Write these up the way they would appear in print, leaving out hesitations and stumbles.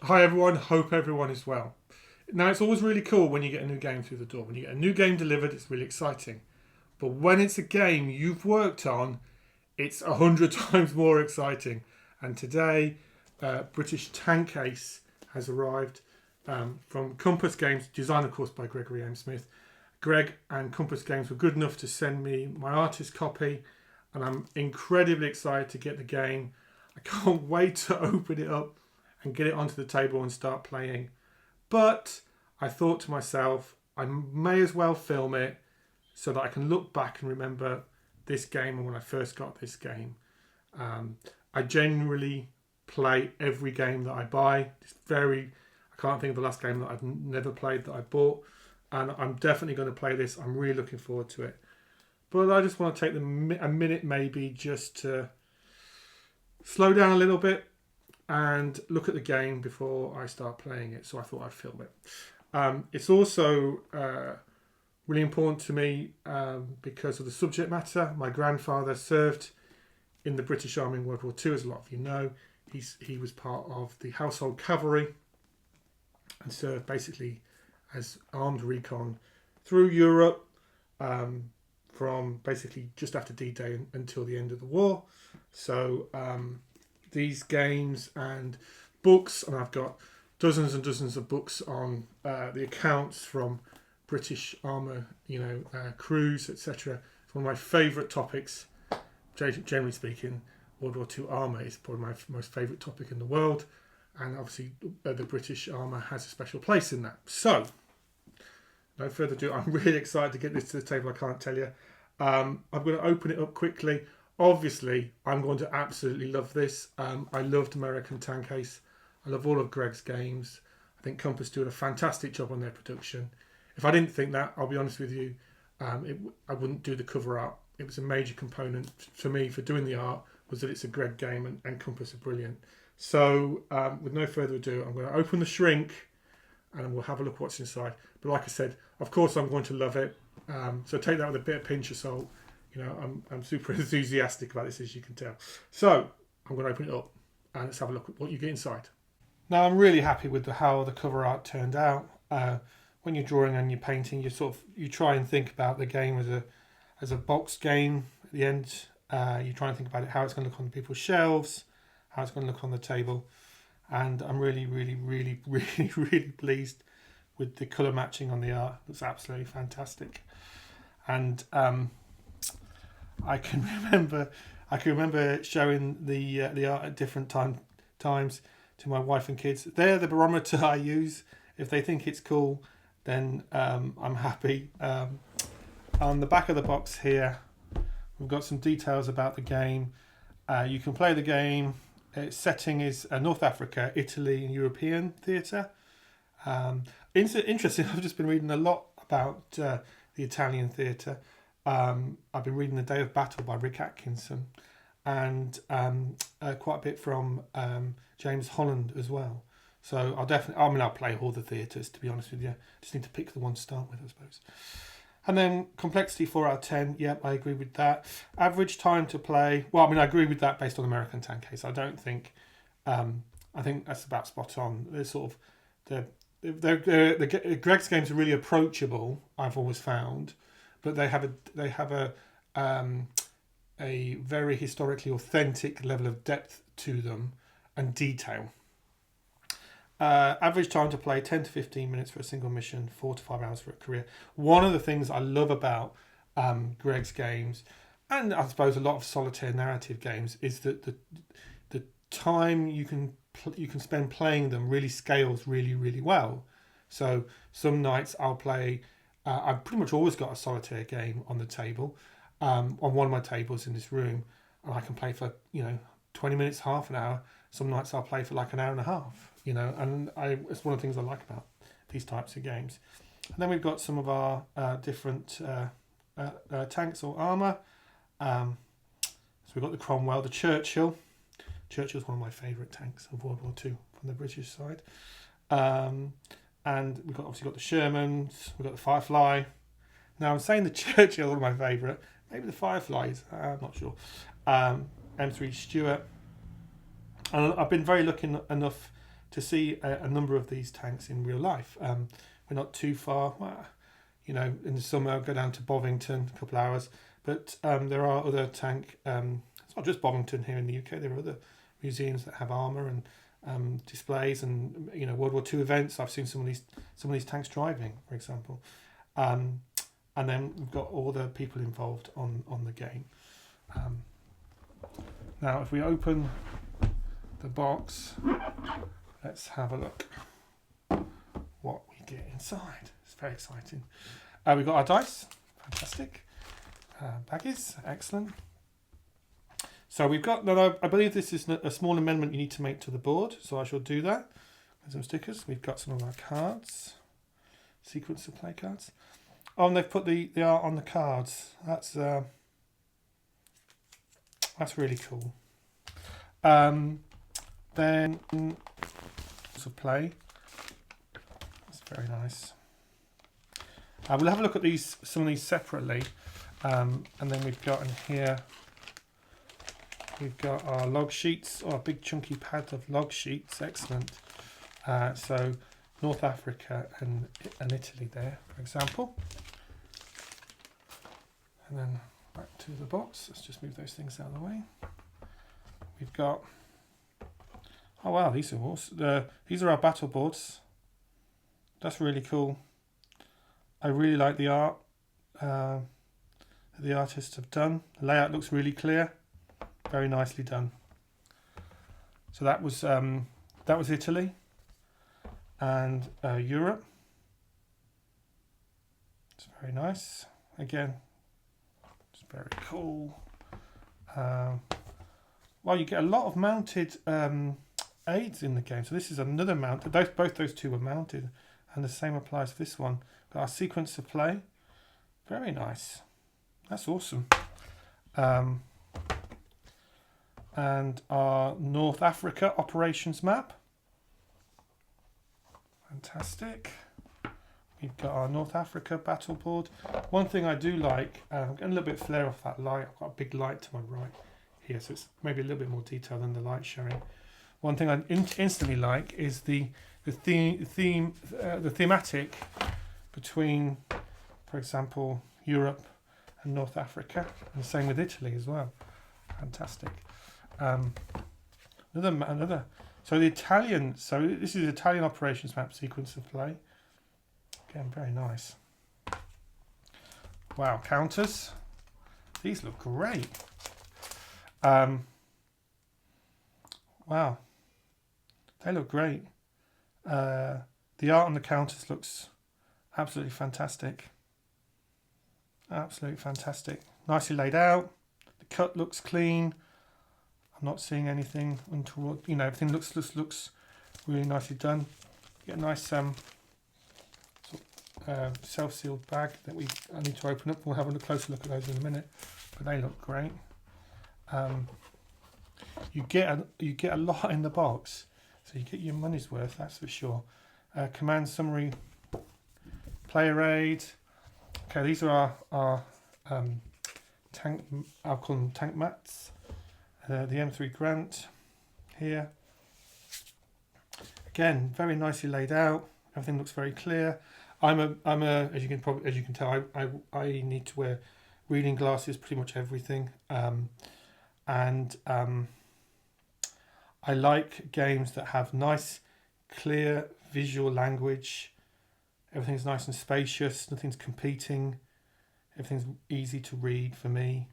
Hi everyone, hope everyone is well. Now it's always really cool when you get a new game through the door. When you get a new game delivered, it's really exciting. But when it's a game you've worked on, it's 100 times more exciting. And today, British Tank Ace has arrived from Compass Games, designed of course by Gregory M. Smith. Greg and Compass Games were good enough to send me my artist copy, and I'm incredibly excited to get the game. I can't wait to open it up and get it onto the table and start playing. But I thought to myself, I may as well film it so that I can look back and remember this game and when I first got this game. I generally play every game that I buy. I can't think of the last game that I've never played that I bought. And I'm definitely going to play this. I'm really looking forward to it. But I just want to take a minute maybe just to slow down a little bit and look at the game before I start playing it. So I thought I'd film it. It's also really important to me because of the subject matter. My grandfather served in the British Army in World War II, as a lot of you know. He was part of the Household Cavalry and served basically as armed recon through Europe from basically just after D-Day until the end of the war. So these games and books, and I've got dozens and dozens of books on the accounts from British armour, crews, etc. It's one of my favourite topics. Generally speaking, World War II armour is probably my most favourite topic in the world, and obviously the British armour has a special place in that. So, no further ado, I'm really excited to get this to the table, I can't tell you. I'm going to open it up quickly. Obviously, I'm going to absolutely love this. I loved American Tank Ace. I love all of Greg's games. I think Compass doing a fantastic job on their production. If I didn't think that, I'll be honest with you, I wouldn't do the cover art. It was a major component for me for doing the art, was that it's a Greg game and Compass are brilliant. So, with no further ado, I'm going to open the shrink and we'll have a look at what's inside. But like I said, of course I'm going to love it. So take that with a bit of pinch of salt. I'm super enthusiastic about this, as you can tell. So I'm going to open it up and let's have a look at what you get inside. Now I'm really happy with how the cover art turned out. When you're drawing and you're painting, you try and think about the game as a box game. At the end, you try and think about it, how it's going to look on people's shelves, how it's going to look on the table, and I'm really, really, really, really, really pleased with the colour matching on the art. It's absolutely fantastic, and I can remember showing the art at different times to my wife and kids. They're the barometer I use. If they think it's cool, then I'm happy. On the back of the box here, we've got some details about the game. You can play the game. Its setting is North Africa, Italy, and European theatre. Interesting, I've just been reading a lot about the Italian theatre. I've been reading The Day of Battle by Rick Atkinson, and quite a bit from James Holland as well. So I'll play all the theatres, to be honest with you. Just need to pick the one to start with, I suppose. And then complexity 4 out of 10. Yep, I agree with that. Average time to play. Well, I agree with that based on American Tank Ace. I don't think. I think that's about spot on. They're sort of the Greg's games are really approachable. I've always found, but they have a very historically authentic level of depth to them and detail. Average time to play 10 to 15 minutes for a single mission, 4 to 5 hours for a career. One of the things I love about Greg's games, and I suppose a lot of solitaire narrative games, is that the time you can spend playing them really scales really, really well. So some nights I'll play. I've pretty much always got a solitaire game on the table, on one of my tables in this room, and I can play for 20 minutes, half an hour. Some nights I'll play for like an hour and a half. And it's one of the things I like about these types of games. And then we've got some of our different tanks or armour. So we've got the Cromwell, the Churchill. Churchill's one of my favourite tanks of World War II from the British side. And we've obviously got the Shermans, we've got the Firefly. Now I'm saying the Churchill is one of my favourite. Maybe the Fireflies, I'm not sure. M3 Stuart. And I've been very lucky enough to see a number of these tanks in real life. We're not too far. You know, in the summer, I'll go down to Bovington, a couple of hours. But there are other tank. It's not just Bovington here in the UK. There are other museums that have armour and displays, and you know, World War II events. I've seen some of these tanks driving, for example. And then we've got all the people involved on the game. Now, if we open the box, let's have a look what we get inside. It's very exciting. We've got our dice, fantastic. Baggies, excellent. So we've got, now I believe this is a small amendment you need to make to the board, so I shall do that. With some stickers. We've got some of our cards, sequence of play cards. Oh, and they've put the art on the cards. That's really cool. Then of play. That's very nice. We'll have a look at some of these separately, and then we've got in here. We've got our log sheets, or a big chunky pad of log sheets. Excellent. So North Africa and Italy there, for example. And then back to the box. Let's just move those things out of the way. We've got, oh wow, these are awesome. These are our battle boards. That's really cool. I really like the art that the artists have done. The layout looks really clear. Very nicely done. So that was Italy and Europe. It's very nice. Again, it's very cool. Well, you get a lot of mounted aids in the game. So this is another mount. Both those two were mounted, and the same applies to this one. Got our sequence of play. Very nice. That's awesome. And our North Africa operations map. Fantastic. We've got our North Africa battle board. One thing I do like, I'm getting a little bit flare off that light. I've got a big light to my right here, so it's maybe a little bit more detail than the light showing. One thing I instantly like is the thematic between, for example, Europe and North Africa, and the same with Italy as well. Fantastic. Another. So the Italian. So this is Italian operations map sequence of play. Again, very nice. Wow, counters. These look great. Wow, they look great. The art on the counters looks absolutely fantastic. Absolutely fantastic. Nicely laid out. The cut looks clean. I'm not seeing anything untoward. You know, everything looks really nicely done. You get a nice self-sealed bag that I need to open up. We'll have a closer look at those in a minute, but they look great. You get a lot in the box, so you get your money's worth. That's for sure. Command summary, player aid. Okay, these are our tank. I'll call them tank mats. The M3 Grant here. Again, very nicely laid out. Everything looks very clear. I'm a as you can tell, I need to wear reading glasses pretty much everything. I like games that have nice, clear visual language. Everything's nice and spacious. Nothing's competing. Everything's easy to read for me.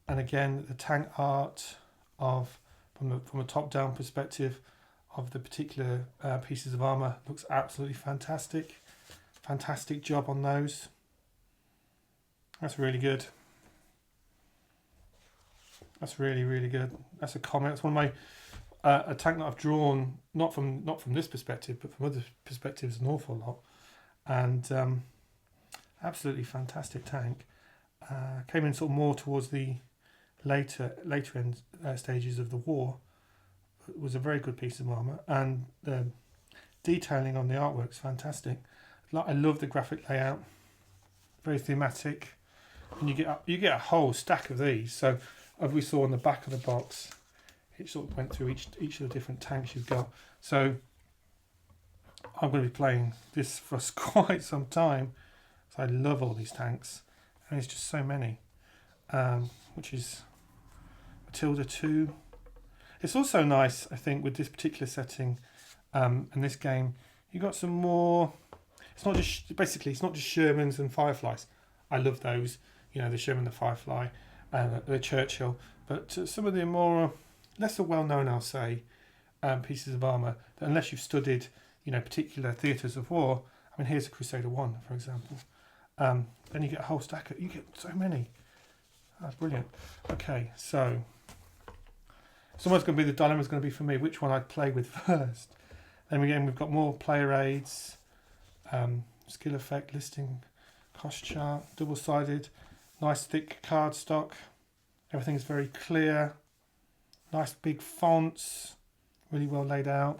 And again, the tank art from a top-down perspective of the particular pieces of armour looks absolutely fantastic. Fantastic job on those. That's really good. That's really, really good. That's a comment. That's one of my a tank that I've drawn not from this perspective, but from other perspectives an awful lot. And absolutely fantastic tank. Came in sort of more towards the later end stages of the war. It was a very good piece of armour, and the detailing on the artwork's fantastic. I love the graphic layout. Very thematic, and you get a whole stack of these. So as we saw on the back of the box, it sort of went through each of the different tanks you've got. So I'm going to be playing this for quite some time. So I love all these tanks, and it's just so many. Which is Matilda 2. It's also nice, I think, with this particular setting and this game, you got some more. It's not just it's not just Shermans and Fireflies. I love those, the Sherman, the Firefly, and the Churchill. But some of the more lesser well-known, I'll say, pieces of armour that unless you've studied, particular theatres of war. I mean, here's a Crusader 1, for example. Then you get a whole stack. You get so many. That's brilliant. Okay, so someone's going to be the dilemma's going to be for me which one I'd play with first. Then again, we've got more player aids, skill effect, listing, cost chart, double-sided, nice thick card stock. Everything's very clear, nice big fonts, really well laid out.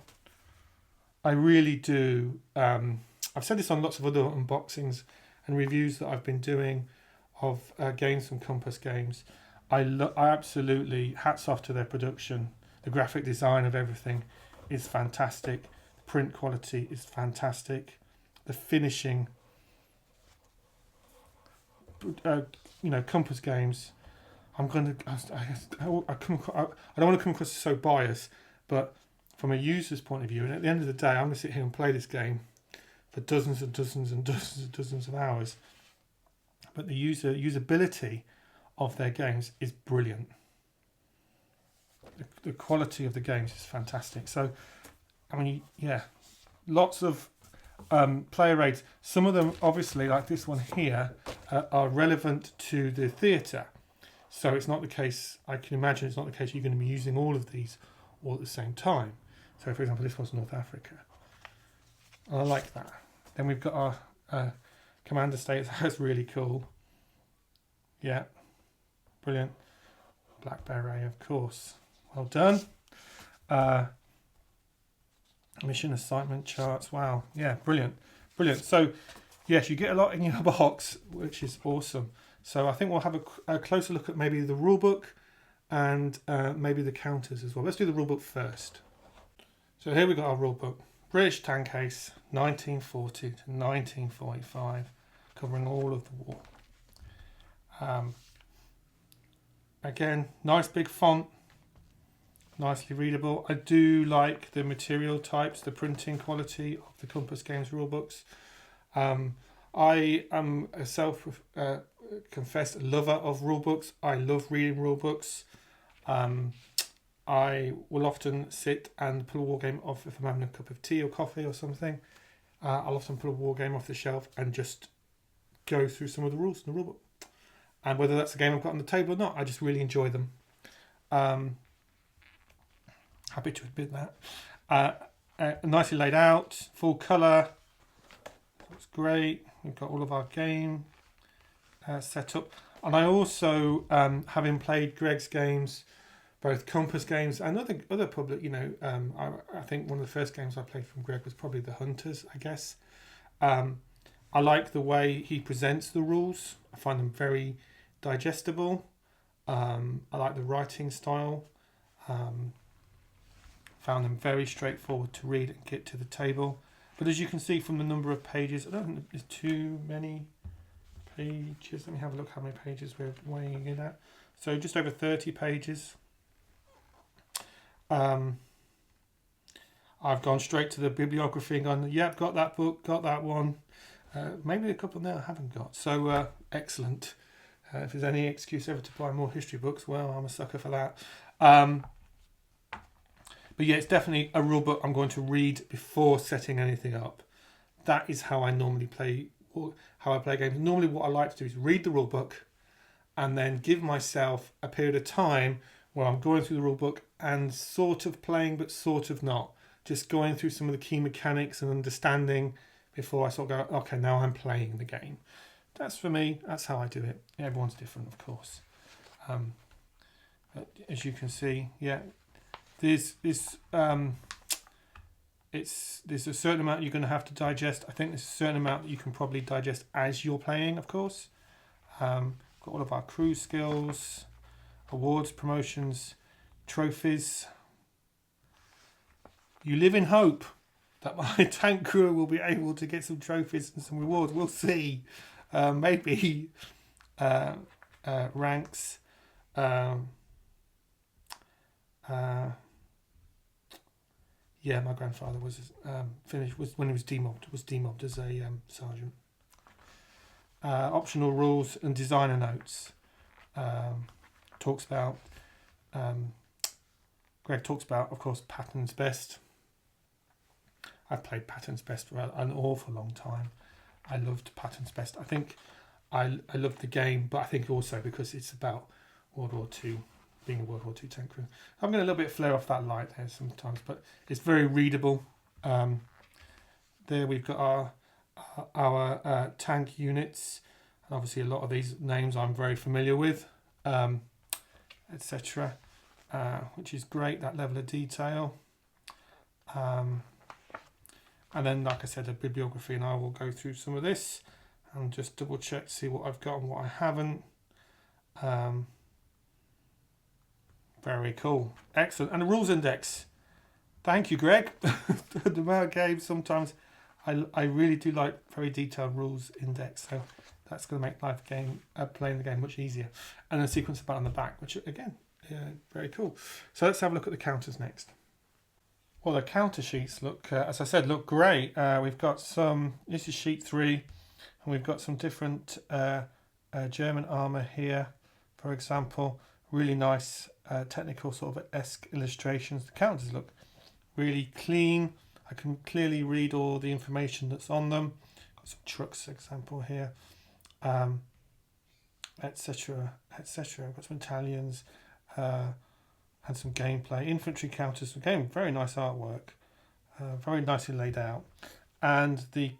I really do. I've said this on lots of other unboxings and reviews that I've been doing of games from Compass Games. I absolutely, hats off to their production. The graphic design of everything is fantastic. The print quality is fantastic. The finishing, Compass Games. I don't want to come across as so biased, but from a user's point of view, and at the end of the day, I'm going to sit here and play this game for dozens and dozens and dozens and dozens of hours. But the usability of their games is brilliant. The quality of the games is fantastic. So, I mean, yeah, lots of player aids. Some of them, obviously, like this one here, are relevant to the theatre. So it's not the case, I can imagine it's not the case you're going to be using all of these all at the same time. So, for example, this one's North Africa. And I like that. Then we've got our Commander States. That's really cool. Yeah, brilliant. Black Beret, of course. Well done. Mission assignment charts. Wow. Yeah, brilliant. Brilliant. So, yes, you get a lot in your box, which is awesome. So I think we'll have a closer look at maybe the rulebook and maybe the counters as well. Let's do the rulebook first. So here we've got our rulebook. British tank case, 1940 to 1945, covering all of the war. Again, nice big font, nicely readable. I do like the material types, the printing quality of the Compass Games rulebooks. I am a self-confessed lover of rulebooks. I love reading rulebooks. I will often sit and pull a war game off if I'm having a cup of tea or coffee or something. I'll often pull a war game off the shelf and just go through some of the rules in the rulebook. And whether that's a game I've got on the table or not, I just really enjoy them. Happy to admit that. Nicely laid out, full colour. Looks great. We've got all of our game set up. And I also, having played Greg's games, both Compass Games and other public, I think one of the first games I played from Greg was probably the Hunters, I guess. I like the way he presents the rules. I find them very digestible. I like the writing style. Found them very straightforward to read and get to the table. But as you can see from the number of pages, I don't think there's too many pages. Let me have a look how many pages we're weighing in at. So just over 30 pages. I've gone straight to the bibliography and gone, yep, got that book, got that one. Maybe a couple there I haven't got. So excellent. If there's any excuse ever to buy more history books, well, I'm a sucker for that. But yeah, it's definitely a rule book I'm going to read before setting anything up. That is how I normally play, how I play games. Normally what I like to do is read the rule book and then give myself a period of time where I'm going through the rule book and sort of playing but sort of not. Just going through some of the key mechanics and understanding before I sort of go, okay, now I'm playing the game. That's for me, that's how I do it. Everyone's different, of course. But as you can see, yeah, there's a certain amount you're going to have to digest. I think there's a certain amount that you can probably digest as you're playing, of course. Got all of our crew skills, awards, promotions, trophies. you live in hope that my tank crew will be able to get some trophies and some rewards. We'll see. Maybe ranks. Yeah, my grandfather was finished was when he was demobbed as a sergeant. Optional rules and designer notes. Talks about Greg talks about, of course, Patton's Best. I've played Patton's Best for an awful long time. I loved Patton's Best. I think I loved the game, but I think also because it's about World War II, being a World War II tank crew. I'm going to a little bit flare off that light there sometimes, but it's very readable. There we've got our tank units, and obviously a lot of these names I'm very familiar with, etc., which is great, that level of detail. And then, like I said, a bibliography, and I will go through some of this and just double check, see what I've got and what I haven't. Very cool. Excellent. And the rules index. Thank you, Greg. The Wargame, sometimes I really do like very detailed rules index, so that's going to make playing the game much easier. And a sequence about on the back, which again, very cool. So let's have a look at the counters next. Well, the counter sheets look, as I said, look great. We've got some, this is sheet 3, and we've got some different German armour here, for example. Really nice technical sort of esque illustrations. The counters look really clean. I can clearly read all the information that's on them. Got some trucks example here, etc., etc. I've got some Italians and some gameplay. Infantry counters, again, very nice artwork, very nicely laid out. And the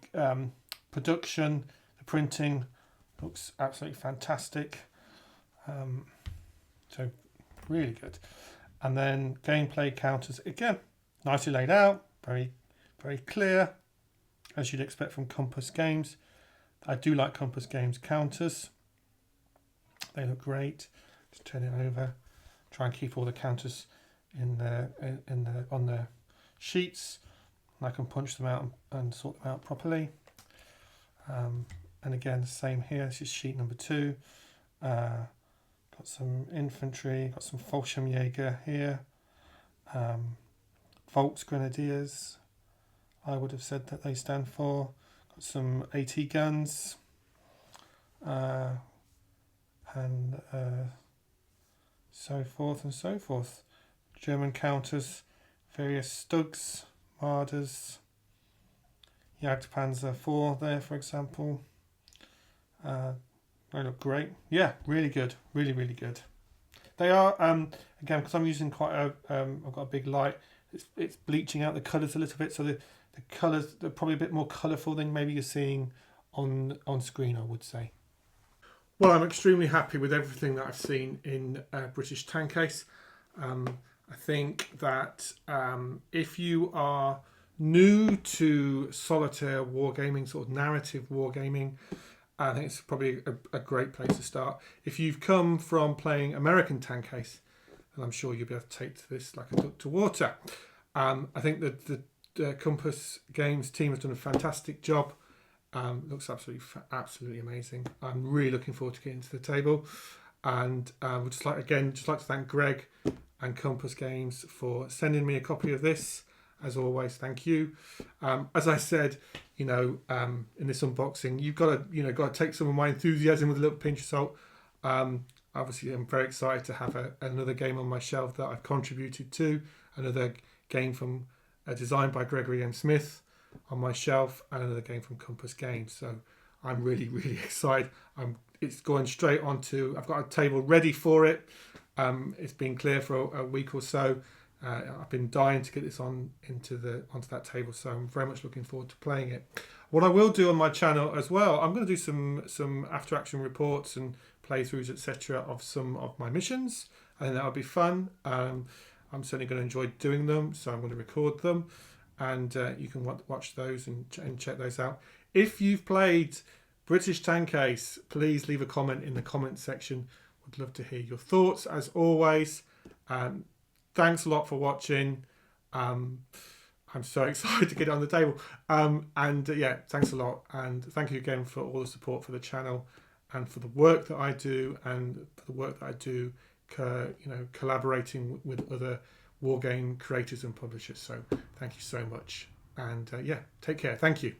production, the printing looks absolutely fantastic. So really good. And then gameplay counters, again, nicely laid out, very, very clear, as you'd expect from Compass Games. I do like Compass Games counters. They look great. Just turn it over. Try and keep all the counters on the sheets. And I can punch them out and sort them out properly. And again, the same here. This is sheet number 2. Got some infantry, got some Fallschirmjäger here, Volksgrenadiers, I would have said that they stand for. Got some AT guns, and so forth and so forth. German counters, various Stugs, Marders, Jagdpanzer 4 there, for example. They look great. Yeah, really good. Really, really good. They are, again, because I'm using quite a, I've got a big light, it's bleaching out the colours a little bit, so the colours, they're probably a bit more colourful than maybe you're seeing on screen, I would say. Well, I'm extremely happy with everything that I've seen in British Tank Case. I think that if you are new to solitaire wargaming, sort of narrative wargaming, I think it's probably a great place to start. If you've come from playing American Tank Case, and I'm sure you'll be able to take to this like a duck to water. I think that the Compass Games team has done a fantastic job. Looks absolutely amazing. I'm really looking forward to getting to the table, and would just like to thank Greg and Compass Games for sending me a copy of this. As always, thank you. As I said, in this unboxing, you've got to take some of my enthusiasm with a little pinch of salt. Obviously, I'm very excited to have another game on my shelf that I've contributed to, another game from designed by Gregory M. Smith on my shelf, and another game from Compass Games. So I'm really, really excited. It's going straight onto. I've got a table ready for it. It's been clear for a week or so. I've been dying to get this onto that table, so I'm very much looking forward to playing it. What I will do on my channel as well, I'm going to do some after action reports and playthroughs, etc. of some of my missions. I think that'll be fun. I'm certainly going to enjoy doing them, so I'm going to record them, and you can watch those and check those out. If you've played British Tank Case, please leave a comment in the comment section. Would love to hear your thoughts as always. Thanks a lot for watching. I'm so excited to get it on the table. Yeah, thanks a lot, and thank you again for all the support for the channel and for the work that I do, and for the work that I do, collaborating with other wargame creators and publishers. So thank you so much, and yeah, take care. Thank you.